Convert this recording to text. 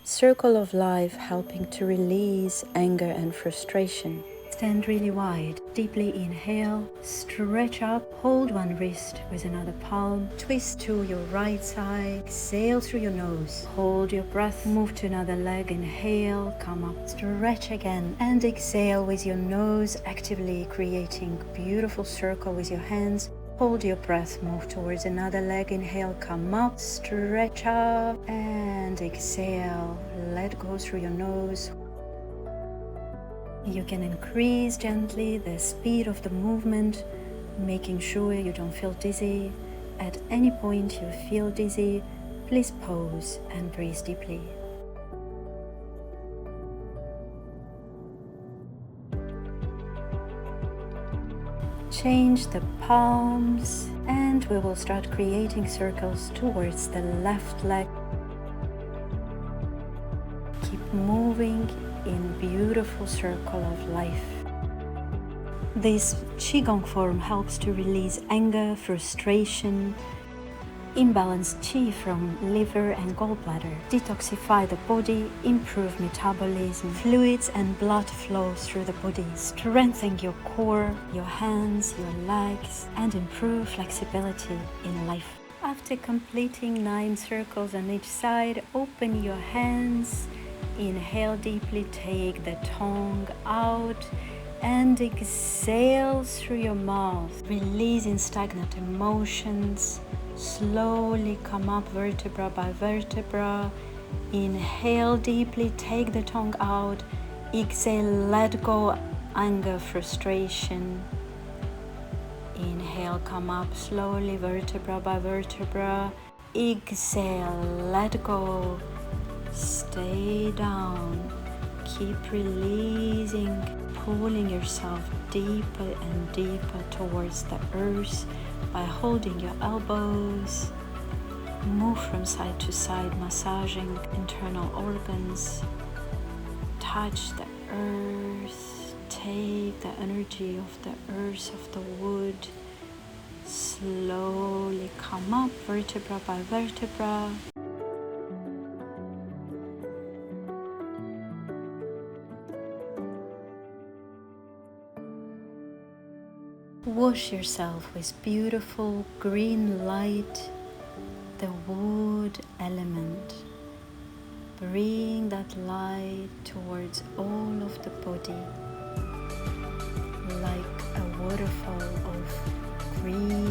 Circle of life, helping to release anger and frustration. Stand really wide. Deeply inhale, stretch up, hold one wrist with another palm, twist to your right side, exhale through your nose, hold your breath, move to another leg, inhale, come up, stretch again, and exhale with your nose, actively creating a beautiful circle with your hands. Hold your breath, move towards another leg, inhale, come up, stretch up, and exhale, let go through your nose. You can increase gently the speed of the movement, making sure you don't feel dizzy. At any point you feel dizzy, please pause and breathe deeply. Change the palms and we will start creating circles towards the left leg. Keep moving in beautiful circle of life. This Qigong form helps to release anger, frustration, imbalanced qi from liver and gallbladder, detoxify the body, improve metabolism, fluids and blood flow through the body, strengthen your core, your hands, your legs, and improve flexibility in life. After completing 9 circles on each side, open your hands. Inhale deeply, take the tongue out and exhale through your mouth, releasing stagnant emotions. Slowly come up vertebra by vertebra. Inhale deeply, take the tongue out, exhale, let go anger, frustration. Inhale, come up slowly vertebra by vertebra. Exhale, let go. Stay down, keep releasing, pulling yourself deeper and deeper towards the earth by holding your elbows. Move from side to side, massaging internal organs. Touch the earth, take the energy of the earth, of the wood. Slowly come up vertebra by vertebra. Wash yourself with beautiful green light, the wood element. Bring that light towards all of the body, like a waterfall of green